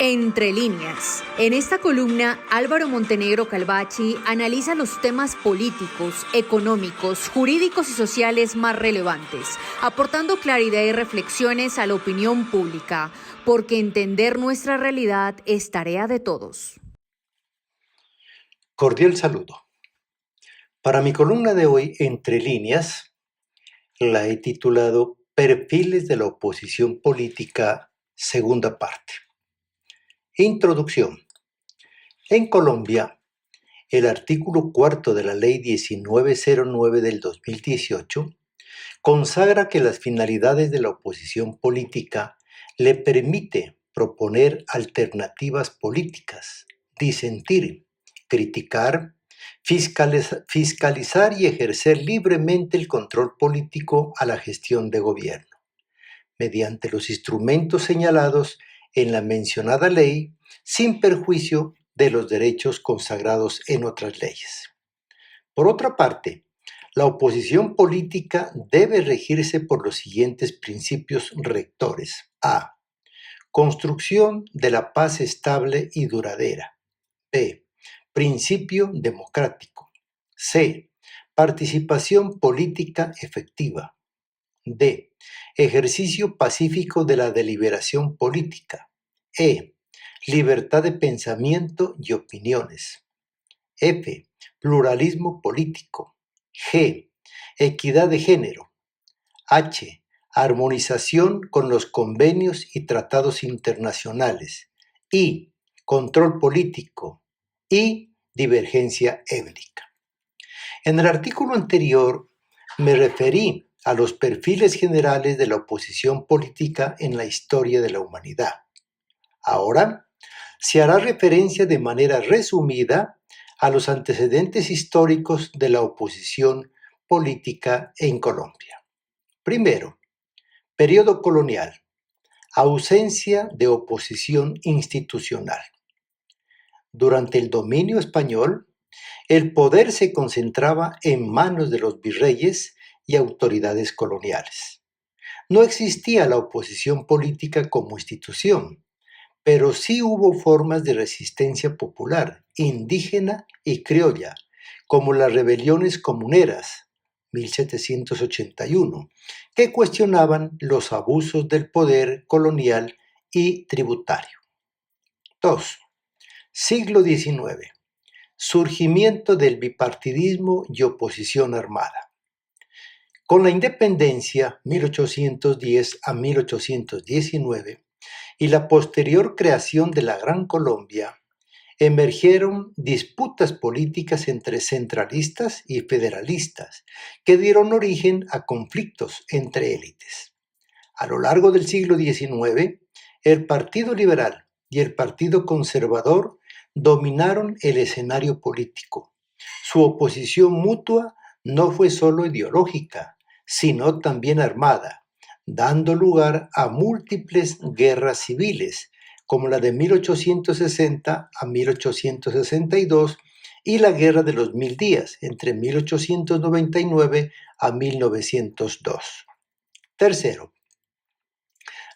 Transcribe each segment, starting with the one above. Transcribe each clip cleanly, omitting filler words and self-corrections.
Entre líneas. En esta columna, Álvaro Montenegro Calvachi analiza los temas políticos, económicos, jurídicos y sociales más relevantes, aportando claridad y reflexiones a la opinión pública, porque entender nuestra realidad es tarea de todos. Cordial saludo. Para mi columna de hoy, Entre líneas, la he titulado Perfiles de la oposición política, segunda parte. Introducción. En Colombia, el artículo 4 de la Ley 1909 del 2018 consagra que las finalidades de la oposición política le permite proponer alternativas políticas, disentir, criticar, fiscalizar y ejercer libremente el control político a la gestión de gobierno, mediante los instrumentos señalados en la mencionada ley, sin perjuicio de los derechos consagrados en otras leyes. Por otra parte, la oposición política debe regirse por los siguientes principios rectores. A. Construcción de la paz estable y duradera. B. Principio democrático. C. Participación política efectiva. D. Ejercicio pacífico de la deliberación política. E. Libertad de pensamiento y opiniones. F. Pluralismo político. G. Equidad de género. H. Armonización con los convenios y tratados internacionales. I. Control político. Y divergencia étnica. En el artículo anterior me referí a los perfiles generales de la oposición política en la historia de la humanidad. Ahora se hará referencia de manera resumida a los antecedentes históricos de la oposición política en Colombia. Primero, periodo colonial, ausencia de oposición institucional. Durante el dominio español, el poder se concentraba en manos de los virreyes y autoridades coloniales. No existía la oposición política como institución, pero sí hubo formas de resistencia popular, indígena y criolla, como las rebeliones comuneras, 1781, que cuestionaban los abusos del poder colonial y tributario. 2. Siglo XIX. Surgimiento del bipartidismo y oposición armada. Con la independencia, 1810 a 1819, y la posterior creación de la Gran Colombia, emergieron disputas políticas entre centralistas y federalistas que dieron origen a conflictos entre élites. A lo largo del siglo XIX, el Partido Liberal y el Partido Conservador dominaron el escenario político. Su oposición mutua no fue solo ideológica, sino también armada, dando lugar a múltiples guerras civiles, como la de 1860 a 1862 y la Guerra de los Mil Días, entre 1899 a 1902. Tercero,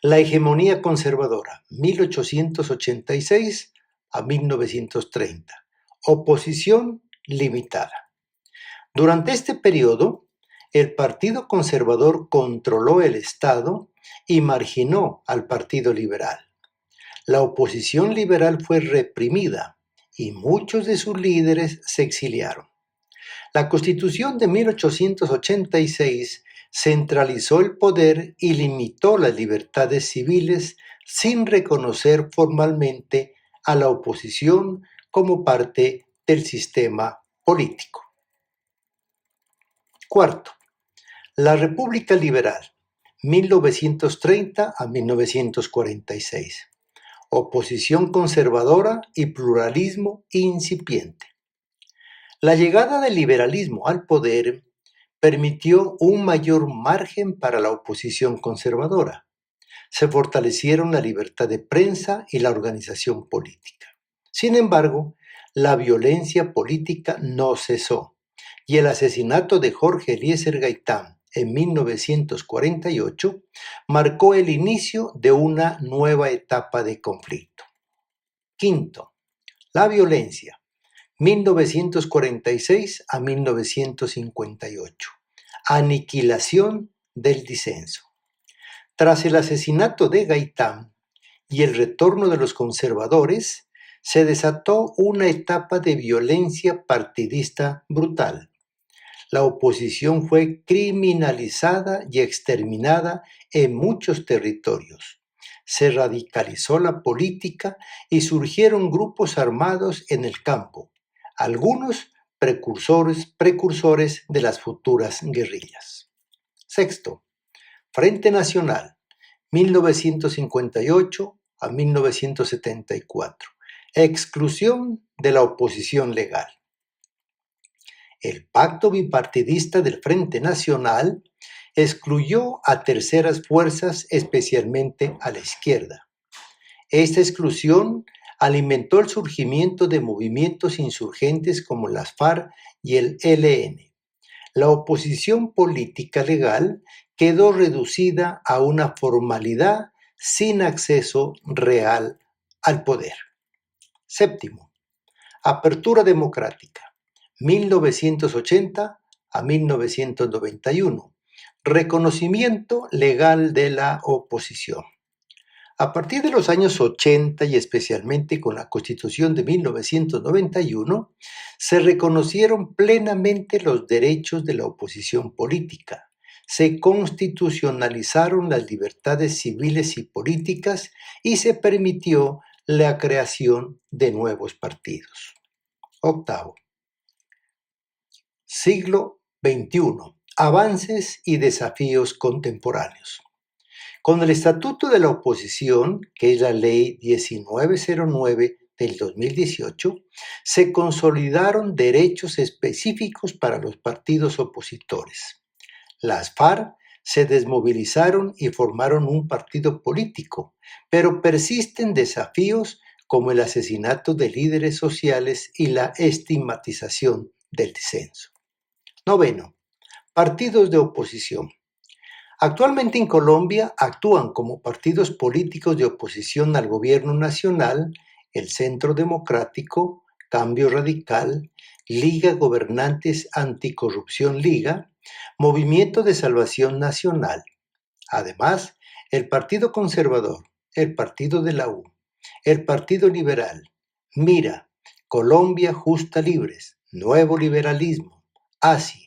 la hegemonía conservadora, 1886 a 1930. Oposición limitada. Durante este periodo, el Partido Conservador controló el Estado y marginó al Partido Liberal. La oposición liberal fue reprimida y muchos de sus líderes se exiliaron. La Constitución de 1886 centralizó el poder y limitó las libertades civiles sin reconocer formalmente a la oposición como parte del sistema político. Cuarto, la República Liberal, 1930 a 1946. Oposición conservadora y pluralismo incipiente. La llegada del liberalismo al poder permitió un mayor margen para la oposición conservadora. Se fortalecieron la libertad de prensa y la organización política. Sin embargo, la violencia política no cesó y el asesinato de Jorge Eliezer Gaitán en 1948 marcó el inicio de una nueva etapa de conflicto. Quinto, la violencia, 1946 a 1958. Aniquilación del disenso. Tras el asesinato de Gaitán y el retorno de los conservadores, se desató una etapa de violencia partidista brutal. La oposición fue criminalizada y exterminada en muchos territorios. Se radicalizó la política y surgieron grupos armados en el campo, algunos precursores de las futuras guerrillas. Sexto, Frente Nacional, 1958 a 1974. Exclusión de la oposición legal. El pacto bipartidista del Frente Nacional excluyó a terceras fuerzas, especialmente a la izquierda. Esta exclusión alimentó el surgimiento de movimientos insurgentes como las FARC y el ELN. La oposición política legal quedó reducida a una formalidad sin acceso real al poder. Séptimo, apertura democrática, 1980 a 1991. Reconocimiento legal de la oposición. A partir de los años 80 y especialmente con la Constitución de 1991, se reconocieron plenamente los derechos de la oposición política. Se constitucionalizaron las libertades civiles y políticas y se permitió la creación de nuevos partidos. Octavo, siglo XXI. Avances y desafíos contemporáneos. Con el Estatuto de la Oposición, que es la Ley 1909 del 2018, se consolidaron derechos específicos para los partidos opositores. Las FARC se desmovilizaron y formaron un partido político, pero persisten desafíos como el asesinato de líderes sociales y la estigmatización del disenso. Noveno, partidos de oposición. Actualmente en Colombia actúan como partidos políticos de oposición al gobierno nacional el Centro Democrático, Cambio Radical, Liga Gobernantes Anticorrupción Liga, Movimiento de Salvación Nacional. Además, el Partido Conservador, el Partido de la U, el Partido Liberal, Mira, Colombia Justa Libres, Nuevo Liberalismo, ASI,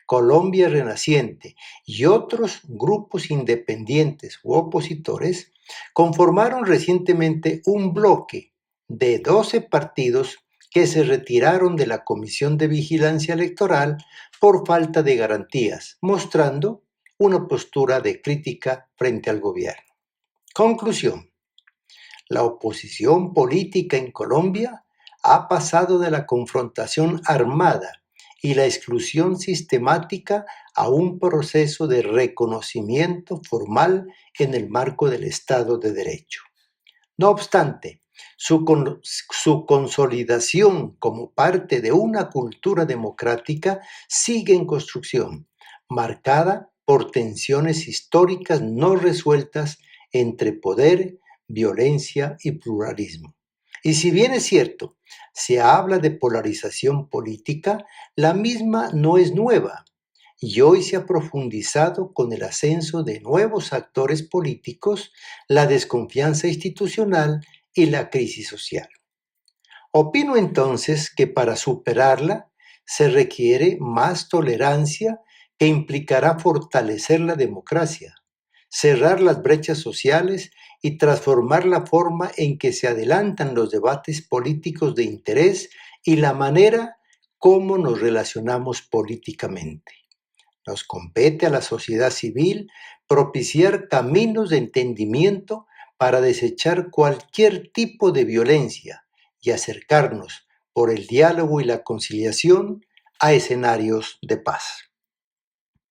Colombia Renaciente y otros grupos independientes u opositores conformaron recientemente un bloque de 12 partidos que se retiraron de la Comisión de Vigilancia Electoral por falta de garantías, mostrando una postura de crítica frente al gobierno. Conclusión. La oposición política en Colombia ha pasado de la confrontación armada y la exclusión sistemática a un proceso de reconocimiento formal en el marco del Estado de Derecho. No obstante, su consolidación como parte de una cultura democrática sigue en construcción, marcada por tensiones históricas no resueltas entre poder, violencia y pluralismo. Y si bien es cierto, se habla de polarización política, la misma no es nueva y hoy se ha profundizado con el ascenso de nuevos actores políticos, la desconfianza institucional y la crisis social. Opino entonces que para superarla se requiere más tolerancia que implicará fortalecer la democracia, cerrar las brechas sociales y transformar la forma en que se adelantan los debates políticos de interés y la manera como nos relacionamos políticamente. Nos compete a la sociedad civil propiciar caminos de entendimiento para desechar cualquier tipo de violencia y acercarnos por el diálogo y la conciliación a escenarios de paz.